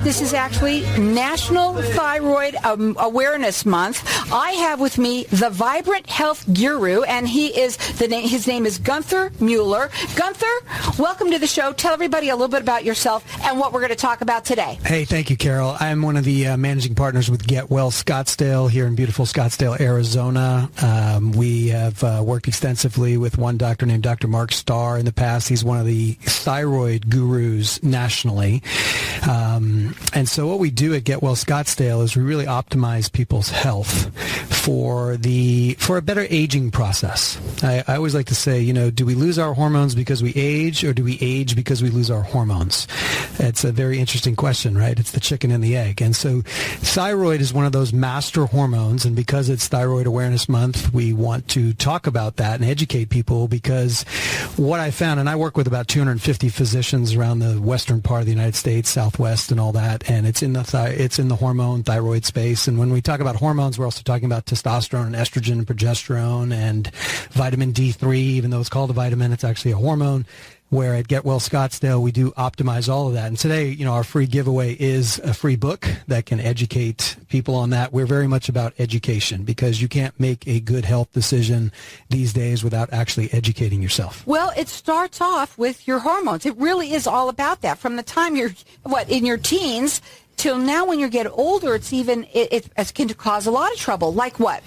This is actually National Thyroid Awareness Month. I have with me the Vibrant Health Guru, and his name is Gunther Mueller. Gunther, welcome to the show. Tell everybody a little bit about yourself and what we're going to talk about today. Hey, thank you, Carol. I'm one of the managing partners with Get Well Scottsdale here in beautiful Scottsdale, Arizona. We have worked extensively with one doctor named Dr. Mark Starr in the past. He's one of the thyroid gurus nationally. And so what we do at Get Well Scottsdale is we really optimize people's health for a better aging process. I always like to say, do we lose our hormones because we age, or do we age because we lose our hormones? It's a very interesting question, right? It's the chicken and the egg. And so thyroid is one of those master hormones, and because it's Thyroid Awareness Month, we want to talk about that and educate people, because what I found, and I work with about 250 physicians around the western part of the United States, Southwest and all that, and it's in the hormone thyroid space. And when we talk about hormones, we're also talking about testosterone and estrogen and progesterone and vitamin D3. Even though it's called a vitamin, it's actually a hormone. Where at Get Well Scottsdale, we do optimize all of that. And today, our free giveaway is a free book that can educate people on that. We're very much about education, because you can't make a good health decision these days without actually educating yourself. Well, it starts off with your hormones. It really is all about that. From the time you're, in your teens, till now when you get older, it can cause a lot of trouble. Like what?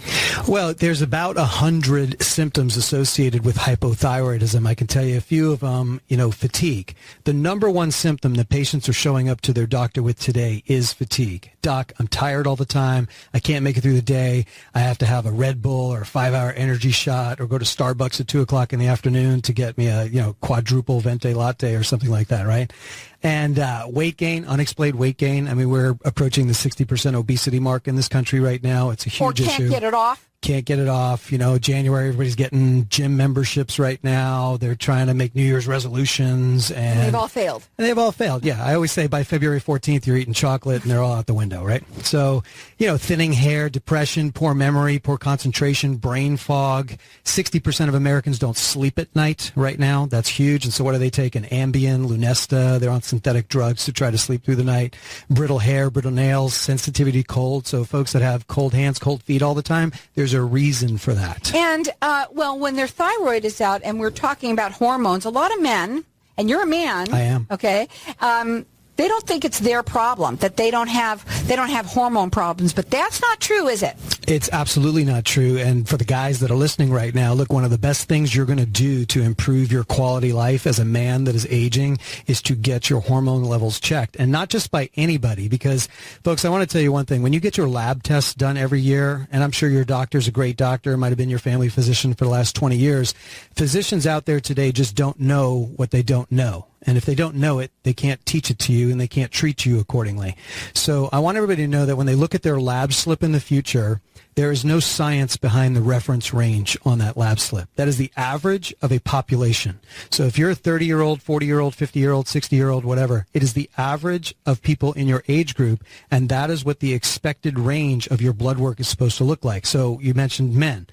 Well, there's about 100 symptoms associated with hypothyroidism. I can tell you a few of them. Fatigue. The number one symptom that patients are showing up to their doctor with today is fatigue. Doc, I'm tired all the time. I can't make it through the day. I have to have a Red Bull or a 5-hour energy shot, or go to Starbucks at 2 o'clock in the afternoon to get me a quadruple venti latte or something like that, right? And weight gain, unexplained weight gain. I mean, we're approaching the 60% obesity mark in this country right now. It's a huge issue. Or can't get it off. Can't get it off. January, everybody's getting gym memberships right now. They're trying to make New Year's resolutions. And they've all failed. They've all failed, yeah. I always say by February 14th, you're eating chocolate and they're all out the window, right? So, thinning hair, depression, poor memory, poor concentration, brain fog. 60% of Americans don't sleep at night right now. That's huge. And so what are they taking? Ambien, Lunesta. They're on synthetic drugs to try to sleep through the night. Brittle hair, brittle nails, sensitivity to cold. So folks that have cold hands, cold feet all the time, there's a reason for that. And, when their thyroid is out, and we're talking about hormones, a lot of men, and you're a man. I am. Okay. They don't think it's their problem, that they don't have hormone problems, but that's not true, is it? It's absolutely not true. And for the guys that are listening right now, look, one of the best things you're going to do to improve your quality life as a man that is aging is to get your hormone levels checked. And not just by anybody, because, folks, I want to tell you one thing. When you get your lab tests done every year, and I'm sure your doctor's a great doctor, might have been your family physician for the last 20 years, physicians out there today just don't know what they don't know. And if they don't know it, they can't teach it to you, and they can't treat you accordingly. So I want everybody to know that when they look at their lab slip in the future, there is no science behind the reference range on that lab slip. That is the average of a population. So if you're a 30-year-old, 40-year-old, 50-year-old, 60-year-old, whatever, it is the average of people in your age group, and that is what the expected range of your blood work is supposed to look like. So you mentioned men.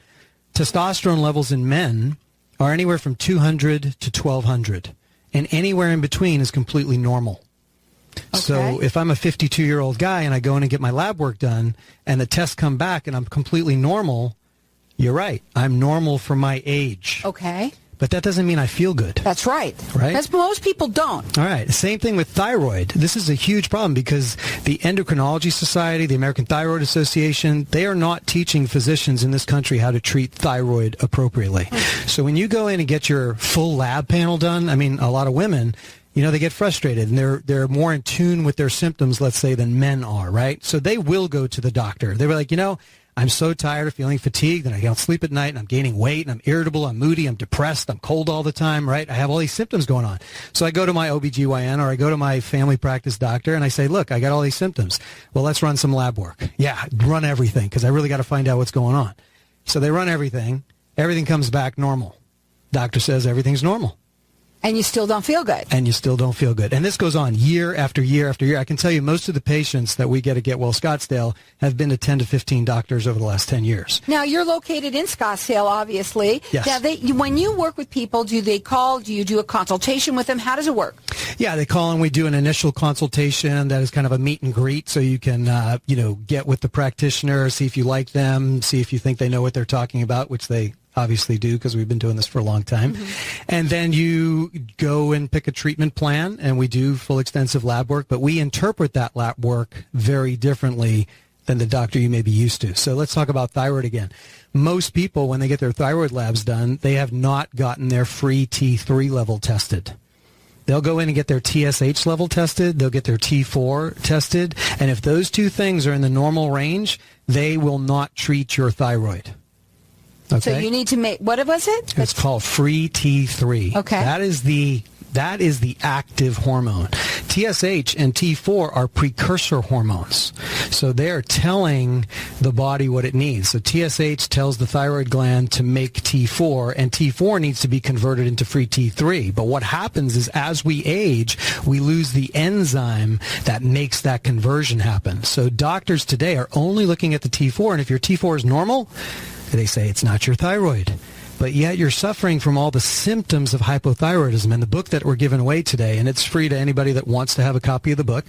Testosterone levels in men are anywhere from 200 to 1,200. And anywhere in between is completely normal. Okay. So if I'm a 52-year-old guy and I go in and get my lab work done and the tests come back and I'm completely normal, you're right. I'm normal for my age. Okay. But that doesn't mean I feel good. That's right. Right? That's most people don't. All right. Same thing with thyroid. This is a huge problem because the Endocrinology Society, the American Thyroid Association, they are not teaching physicians in this country how to treat thyroid appropriately. So when you go in and get your full lab panel done, I mean, a lot of women, they get frustrated and they're more in tune with their symptoms, let's say, than men are, right? So they will go to the doctor. They were like, I'm so tired of feeling fatigued and I don't sleep at night and I'm gaining weight and I'm irritable, I'm moody, I'm depressed, I'm cold all the time, right? I have all these symptoms going on. So I go to my OBGYN or I go to my family practice doctor and I say, look, I got all these symptoms. Well, let's run some lab work. Yeah, run everything because I really got to find out what's going on. So they run everything. Everything comes back normal. Doctor says everything's normal. And you still don't feel good. And you still don't feel good. And this goes on year after year after year. I can tell you most of the patients that we get at Get Well Scottsdale have been to 10 to 15 doctors over the last 10 years. Now, you're located in Scottsdale, obviously. Yes. Now, when you work with people, do they call? Do you do a consultation with them? How does it work? Yeah, they call and we do an initial consultation that is kind of a meet and greet, so you can, get with the practitioner, see if you like them, see if you think they know what they're talking about, which they obviously do because we've been doing this for a long time. Mm-hmm. And then you go and pick a treatment plan, and we do full extensive lab work, but we interpret that lab work very differently than the doctor you may be used to. So let's talk about thyroid again. Most people, when they get their thyroid labs done, they have not gotten their free T3 level tested. They'll go in and get their TSH level tested. They'll get their T4 tested. And if those two things are in the normal range, they will not treat your thyroid. Okay? So you need to make, what was it? It's called free T3. Okay. That is the active hormone. TSH and T4 are precursor hormones. So they're telling the body what it needs. So TSH tells the thyroid gland to make T4, and T4 needs to be converted into free T3. But what happens is as we age, we lose the enzyme that makes that conversion happen. So doctors today are only looking at the T4, and if your T4 is normal, they say it's not your thyroid. But yet you're suffering from all the symptoms of hypothyroidism. And the book that we're giving away today, and it's free to anybody that wants to have a copy of the book,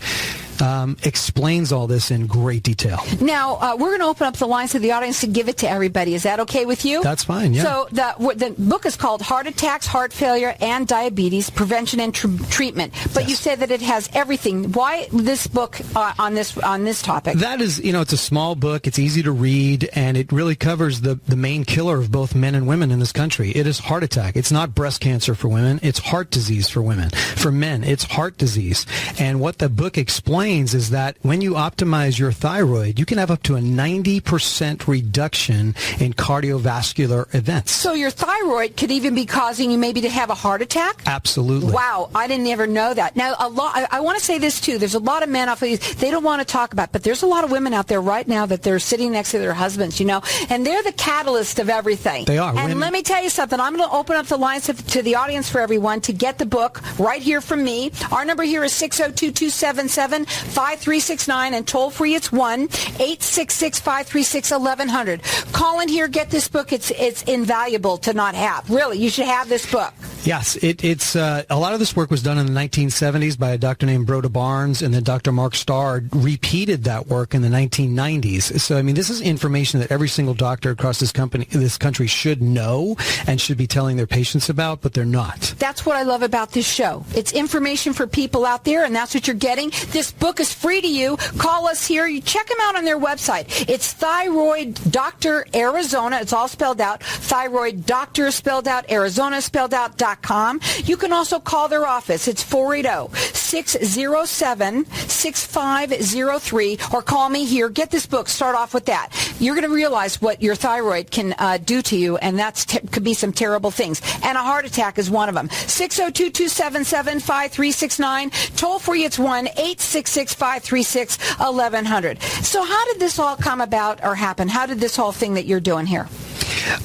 explains all this in great detail. Now, we're going to open up the lines to the audience to give it to everybody. Is that okay with you? That's fine, yeah. So the book is called Heart Attacks, Heart Failure, and Diabetes, Prevention and Treatment. But Yes. You said that it has everything. Why this book on this topic? That is, it's a small book. It's easy to read, and it really covers the main killer of both men and women in this country. It is heart attack. It's not breast cancer for women. It's heart disease for women. For men, it's heart disease. And what the book explains is that when you optimize your thyroid, you can have up to a 90% reduction in cardiovascular events. So your thyroid could even be causing you maybe to have a heart attack? Absolutely. Wow, I didn't ever know that. Now, I want to say this too. There's a lot of men off of these, they don't want to talk about, but there's a lot of women out there right now that they're sitting next to their husbands, and they're the catalyst of everything. They are. And women. let me tell you something. I'm going to open up the lines to the audience for everyone to get the book right here from me. Our number here is 602-277-5369, and toll free it's 1-866-536-1100. Call in here, get this book. It's invaluable to not have. Really, you should have this book. Yes, it's a lot of this work was done in the 1970s by a doctor named Broda Barnes, and then Dr. Mark Starr repeated that work in the 1990s. So, this is information that every single doctor across this country should know and should be telling their patients about, but they're not. That's what I love about this show. It's information for people out there, and that's what you're getting. This book is free to you. Call us here. You check them out on their website. It's Thyroid Doctor Arizona. It's all spelled out. Thyroid Doctor spelled out. Arizona spelled out. .com. You can also call their office. It's 480-607-6503, or call me here. Get this book. Start off with that. You're going to realize what your thyroid can do to you, and that could be some terrible things. And a heart attack is one of them. 602-277-5369. Toll free, it's 1-866-536-1100. So how did this all come about or happen? How did this whole thing that you're doing here?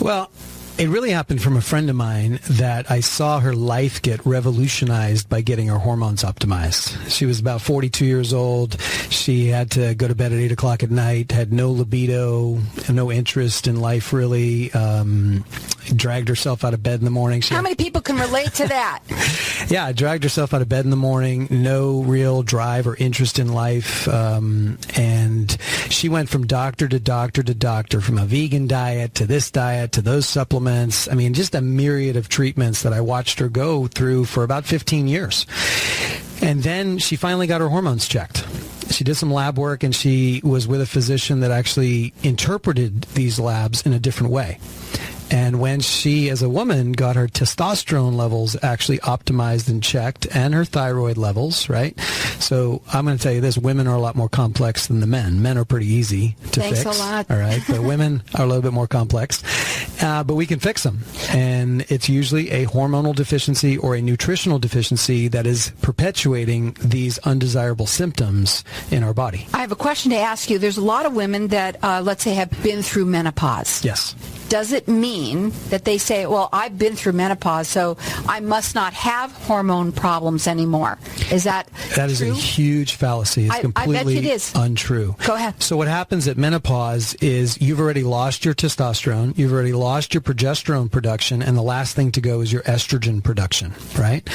Well, it really happened from a friend of mine that I saw her life get revolutionized by getting her hormones optimized. She was about 42 years old. She had to go to bed at 8 o'clock at night, had no libido, no interest in life really, dragged herself out of bed in the morning. How many people can relate to that? Yeah, dragged herself out of bed in the morning, no real drive or interest in life, and she went from doctor to doctor to doctor, from a vegan diet to this diet to those supplements. Just a myriad of treatments that I watched her go through for about 15 years. And then she finally got her hormones checked. She did some lab work, and she was with a physician that actually interpreted these labs in a different way. And when she, as a woman, got her testosterone levels actually optimized and checked, and her thyroid levels, right? So I'm going to tell you this, women are a lot more complex than the men. Men are pretty easy to fix. Thanks a lot. All right, but women are a little bit more complex. But we can fix them. And it's usually a hormonal deficiency or a nutritional deficiency that is perpetuating these undesirable symptoms in our body. I have a question to ask you. There's a lot of women that, let's say, have been through menopause. Yes. does it mean that they say, well, I've been through menopause, so I must not have hormone problems anymore? Is that is true? a huge fallacy. It's completely I bet it is. Untrue. Go ahead. So what happens at menopause is you've already lost your testosterone, you've already lost your progesterone production, and the last thing to go is your estrogen production, right?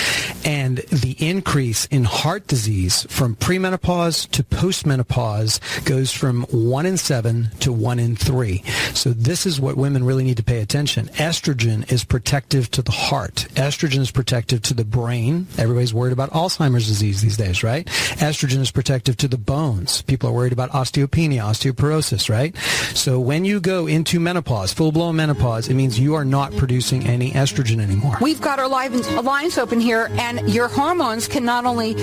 And the increase in heart disease from premenopause to postmenopause goes from 1 in 7 to 1 in 3. So this is what women really need to pay attention. Estrogen is protective to the heart. Estrogen is protective to the brain. Everybody's worried about Alzheimer's disease these days, right? Estrogen is protective to the bones. People are worried about osteopenia, osteoporosis, right? So when you go into menopause, full-blown menopause, it means you are not producing any estrogen anymore. We've got our lines open here, and your hormones can not only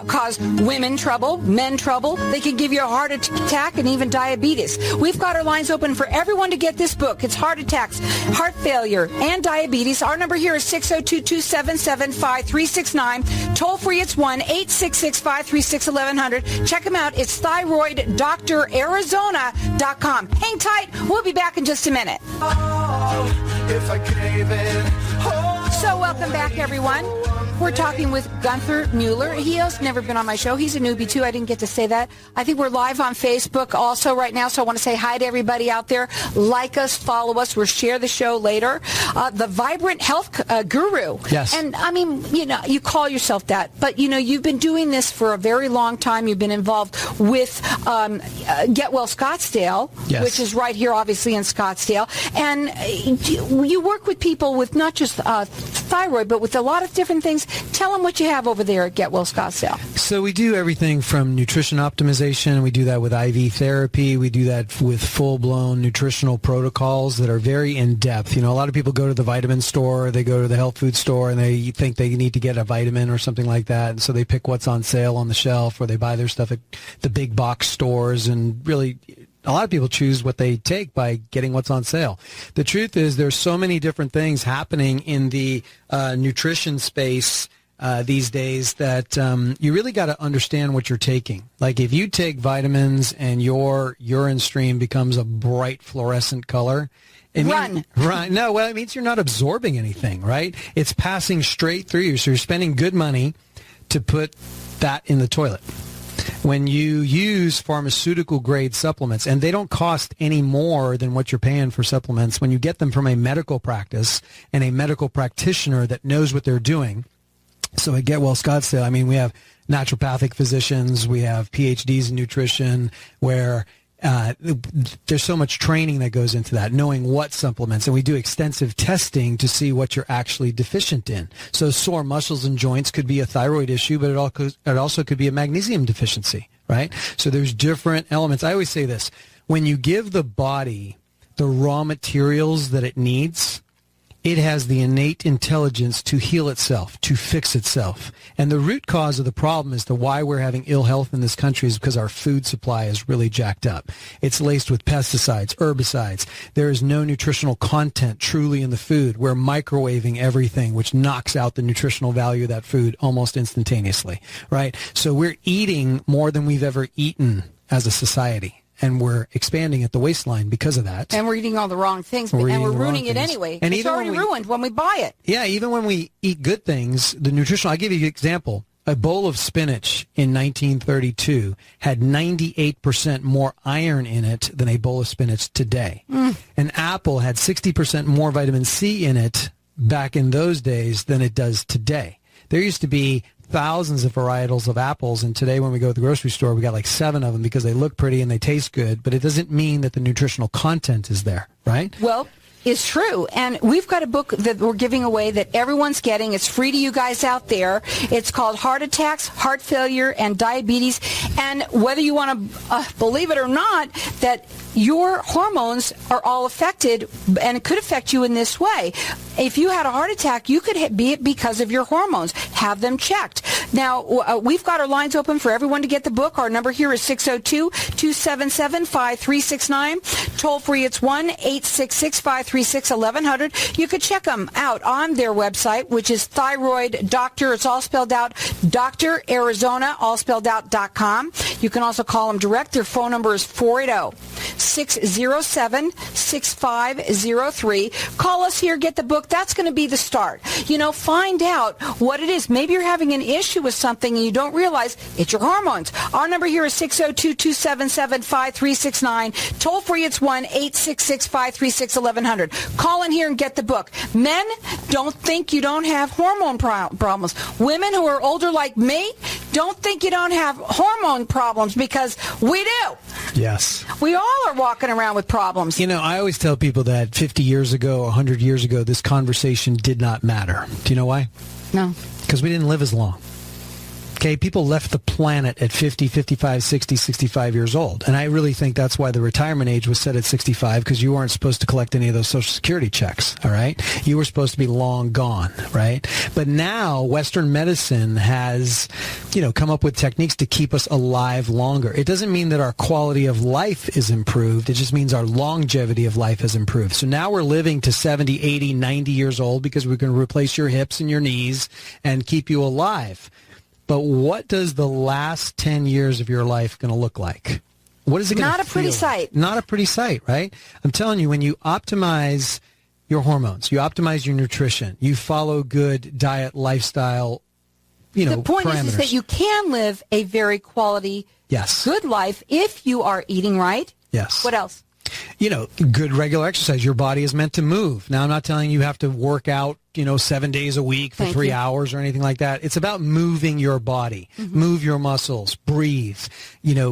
cause women trouble, men trouble, they can give you a heart attack and even diabetes. We've got our lines open for everyone to get this book. It's Heart Attacks, Heart Failure, and Diabetes. Our number here is 602-277-5369. Toll free, it's 1-866-536-1100. Check them out. It's thyroiddoctorarizona.com. Hang tight. We'll be back in just a minute. So welcome back, everyone. We're talking with Gunther Mueller. He has never been on my show. He's a newbie, too. I didn't get to say that. I think we're live on Facebook also right now, so I want to say hi to everybody out there. Like us, follow us. We'll share the show later. The Vibrant Health Guru. Yes. And, I mean, you know, you call yourself that, but, you know, you've been doing this for a very long time. You've been involved with Get Well Scottsdale, yes, which is right here, obviously, in Scottsdale. And you work with people with not just thyroid, but with a lot of different things. Tell them what you have over there at Get Well Scottsdale. So we do everything from nutrition optimization. We do that with IV therapy. We do that with full-blown nutritional protocols that are very in-depth. You know, a lot of people go to the vitamin store, they go to the health food store, and they think they need to get a vitamin or something like that. And so they pick what's on sale on the shelf, or they buy their stuff at the big box stores. And really, a lot of people choose what they take by getting what's on sale. The truth is there's so many different things happening in the nutrition space these days that you really got to understand what you're taking. Like if you take vitamins and your urine stream becomes a bright fluorescent color, Run. Right. No, well, it means you're not absorbing anything, right? It's passing straight through you. So you're spending good money to put that in the toilet. When you use pharmaceutical-grade supplements, and they don't cost any more than what you're paying for supplements, when you get them from a medical practice and a medical practitioner that knows what they're doing. So at Get Well Scottsdale, I mean, we have naturopathic physicians, we have PhDs in nutrition, where there's so much training that goes into that, knowing what supplements, and we do extensive testing to see what you're actually deficient in. So sore muscles and joints could be a thyroid issue, but it also could be a magnesium deficiency, right? So there's different elements. I always say this, when you give the body the raw materials that it needs, it has the innate intelligence to heal itself, to fix itself. And the root cause of the problem as to why we're having ill health in this country is because our food supply is really jacked up. It's laced with pesticides, herbicides. There is no nutritional content truly in the food. We're microwaving everything, which knocks out the nutritional value of that food almost instantaneously, right? So we're eating more than we've ever eaten as a society. And we're expanding at the waistline because of that. And we're eating all the wrong things, and we're ruining it anyway. And it's already ruined when we buy it. Yeah, even when we eat good things, the nutritional, I'll give you an example. A bowl of spinach in 1932 had 98% more iron in it than a bowl of spinach today. An apple had 60% more vitamin C in it back in those days than it does today. There used to be thousands of varietals of apples, and today when we go to the grocery store, we got like 7 of them because they look pretty and they taste good, but it doesn't mean that the nutritional content is there, right? Well, it's true. And we've got a book that we're giving away that everyone's getting. It's free to you guys out there. It's called Heart Attacks, Heart Failure, and Diabetes. And whether you want to believe it or not, that your hormones are all affected, and it could affect you in this way. If you had a heart attack, you could be it because of your hormones. Have them checked. Now, we've got our lines open for everyone to get the book. Our number here is 602-277-5369. Toll free, it's 1-866-536-1100. 866-536-1100. You could check them out on their website, which is Thyroid Doctor. It's all spelled out. Dr. Arizona, all spelled out.com. You can also call them direct. Their phone number is 480-607-6503. Call us here, get the book. That's going to be the start. Find out what it is. Maybe you're having an issue with something and you don't realize it's your hormones. Our number here is 602-277-5369. Toll free, it's 1-866-536-1100. Call in here and get the book. Men, don't think you don't have hormone problems. Women who are older like me, don't think you don't have hormone problems, because we do. Yes. We all are walking around with problems. I always tell people that 50 years ago, 100 years ago, this conversation did not matter. Do you know why? No. Because we didn't live as long. Okay, people left the planet at 50, 55, 60, 65 years old. And I really think that's why the retirement age was set at 65, because you weren't supposed to collect any of those Social Security checks, all right? You were supposed to be long gone, right? But now Western medicine has, come up with techniques to keep us alive longer. It doesn't mean that our quality of life is improved. It just means our longevity of life has improved. So now we're living to 70, 80, 90 years old because we're going to replace your hips and your knees and keep you alive. But what does the last 10 years of your life going to look like? What is it going to feel? Not a pretty sight. Not a pretty sight, right? I'm telling you, when you optimize your hormones, you optimize your nutrition, you follow good diet, lifestyle, the point parameters. is that you can live a very quality, good life if you are eating right. Yes. What else? Good regular exercise. Your body is meant to move. Now, I'm not telling you have to work out, 7 days a week for 3 hours or anything like that. It's about moving your body, move your muscles, breathe,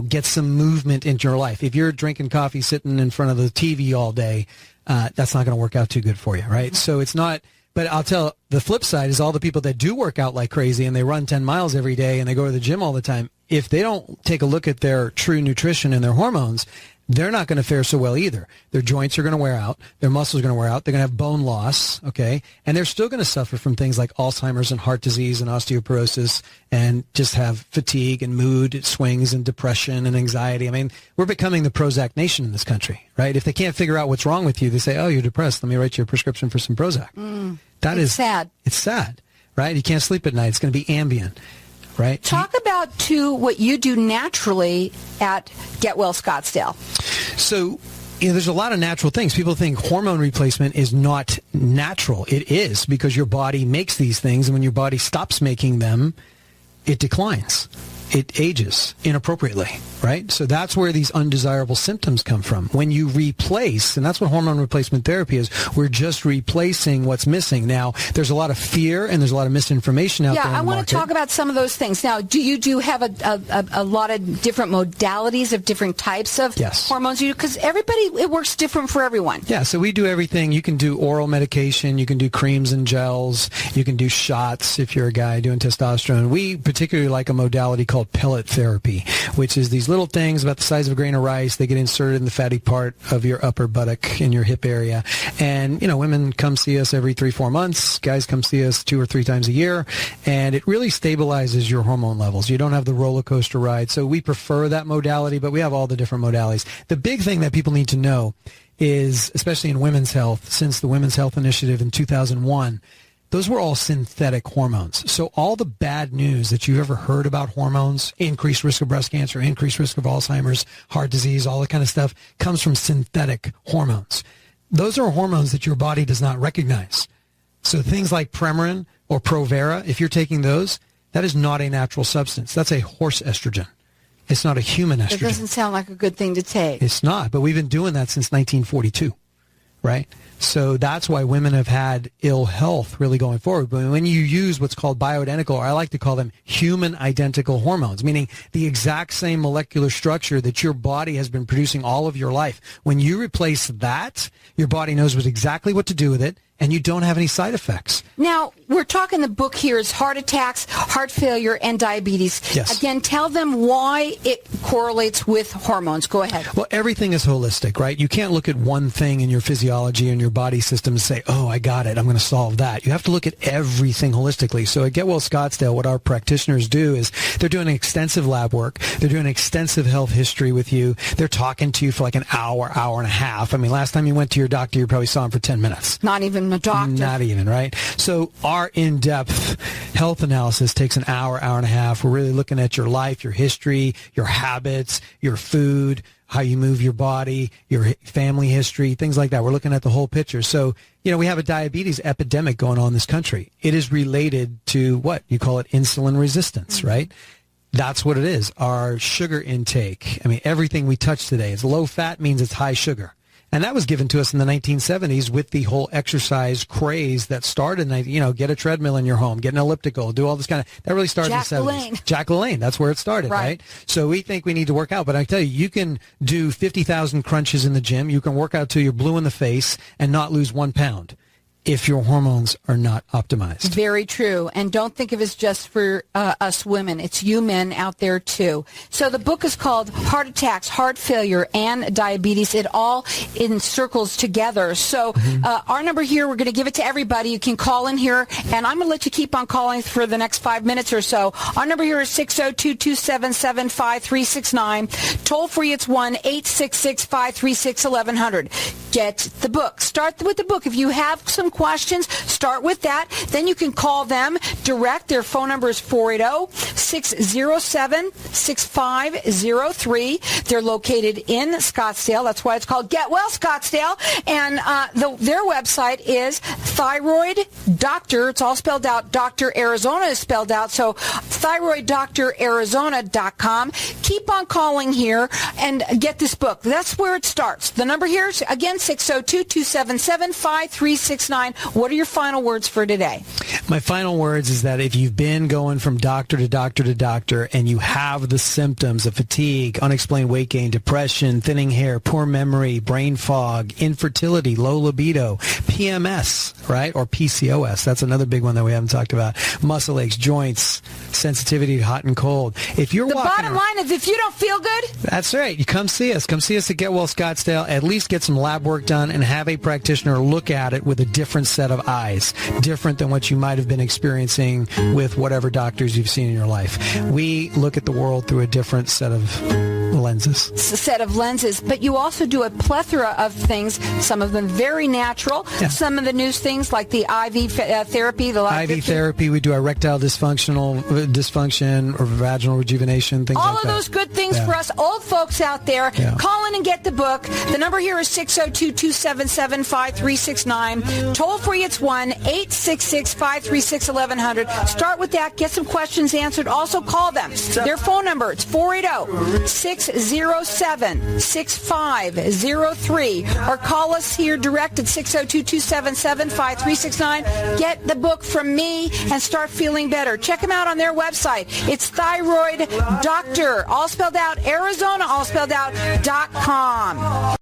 get some movement into your life. If you're drinking coffee, sitting in front of the TV all day, that's not going to work out too good for you, right? So it's not, but I'll tell the flip side is all the people that do work out like crazy and they run 10 miles every day and they go to the gym all the time. If they don't take a look at their true nutrition and their hormones, they're not going to fare so well either. Their joints are going to wear out. Their muscles are going to wear out. They're going to have bone loss, okay? And they're still going to suffer from things like Alzheimer's and heart disease and osteoporosis and just have fatigue and mood swings and depression and anxiety. I mean, we're becoming the Prozac nation in this country, right? If they can't figure out what's wrong with you, they say, oh, you're depressed. Let me write you a prescription for some Prozac. It's sad. It's sad, right? You can't sleep at night. It's going to be Ambien. Right. Talk about, too, what you do naturally at Get Well Scottsdale. So, there's a lot of natural things. People think hormone replacement is not natural. It is, because your body makes these things, and when your body stops making them, it declines. It ages inappropriately, right? So that's where these undesirable symptoms come from. When you replace, and that's what hormone replacement therapy is, we're just replacing what's missing. Now, there's a lot of fear and there's a lot of misinformation out there in the market. I want to talk about some of those things. Now, do you have a lot of different modalities of different types of hormones? Because it works different for everyone. Yeah, so we do everything. You can do oral medication. You can do creams and gels. You can do shots if you're a guy doing testosterone. We particularly like a modality called pellet therapy, which is these little things about the size of a grain of rice. They get inserted in the fatty part of your upper buttock in your hip area. And, women come see us every 3-4 months. Guys come see us 2 or 3 times a year. And it really stabilizes your hormone levels. You don't have the roller coaster ride. So we prefer that modality, but we have all the different modalities. The big thing that people need to know is, especially in women's health, since the Women's Health Initiative in 2001, those were all synthetic hormones. So all the bad news that you ever heard about hormones, increased risk of breast cancer, increased risk of Alzheimer's, heart disease, all that kind of stuff, comes from synthetic hormones. Those are hormones that your body does not recognize. So things like Premarin or Provera, if you're taking those, that is not a natural substance. That's a horse estrogen. It's not a human estrogen. It doesn't sound like a good thing to take. It's not, but we've been doing that since 1942, right? So that's why women have had ill health really going forward. But when you use what's called bioidentical, or I like to call them human identical hormones, meaning the exact same molecular structure that your body has been producing all of your life, when you replace that, your body knows exactly what to do with it, and you don't have any side effects. Now, we're talking, the book here is heart attacks, heart failure, and diabetes. Yes. Again, tell them why it correlates with hormones. Go ahead. Well, everything is holistic, right? You can't look at one thing in your physiology and your body system and say, oh, I got it, I'm going to solve that. You have to look at everything holistically. So at Get Well Scottsdale, what our practitioners do is they're doing extensive lab work. They're doing extensive health history with you. They're talking to you for like an hour, hour and a half. I mean, last time you went to your doctor, you probably saw him for 10 minutes. Not even a doctor. Not even, right? So our in-depth health analysis takes an hour, hour and a half. We're really looking at your life, your history, your habits, your food, how you move your body, your family history, things like that. We're looking at the whole picture. So, we have a diabetes epidemic going on in this country. It is related to what? You call it insulin resistance, right? That's what it is. Our sugar intake. I mean, everything we touch today is low fat means it's high sugar. And that was given to us in the 1970s with the whole exercise craze that started, get a treadmill in your home, get an elliptical, do all this kind of, that really started in the 70s. Jack LaLanne, that's where it started, right? So we think we need to work out. But I tell you can do 50,000 crunches in the gym. You can work out till you're blue in the face and not lose 1 pound if your hormones are not optimized. Very true. And don't think of it as just for us women. It's you men out there too. So the book is called Heart Attacks, Heart Failure, and Diabetes. It all encircles together. So our number here, we're going to give it to everybody. You can call in here, and I'm going to let you keep on calling for the next 5 minutes or so. Our number here is 602-277-5369. Toll free, it's 1-866-536-1100. Get the book. Start with the book. If you have some questions, start with that. Then you can call them direct. Their phone number is 480-607-6503. They're located in Scottsdale. That's why it's called Get Well Scottsdale. And their website is Thyroid Doctor. It's all spelled out. Dr. Arizona is spelled out. So thyroiddoctorarizona.com. Keep on calling here and get this book. That's where it starts. The number here is, again, 602-277-5369. What are your final words for today? My final words is that if you've been going from doctor to doctor to doctor and you have the symptoms of fatigue, unexplained weight gain, depression, thinning hair, poor memory, brain fog, infertility, low libido, PMS, right? Or PCOS. That's another big one that we haven't talked about. Muscle aches, joints, sensitivity to hot and cold. If you're the bottom line is, if you don't feel good, that's right. You come see us. Come see us at Get Well Scottsdale. At least get some lab work done and have a practitioner look at it with a different set of eyes, different than what you might have been experiencing with whatever doctors you've seen in your life. We look at the world through a different set of lenses. But you also do a plethora of things, some of them very natural, some of the new things like the IV therapy. IV therapy, we do erectile dysfunction or vaginal rejuvenation, things all like of those good things for us old folks out there. Call in and get the book. The number here is 602-277-5369. Toll free, it's 1-866-536-1100. Start with that. Get some questions answered. Also call them. Their phone number, it's 480-607-6503. Or call us here direct at 602-277-5369. Get the book from me and start feeling better. Check them out on their website. It's Thyroid Doctor, all spelled out, Arizona, all spelled out, .com.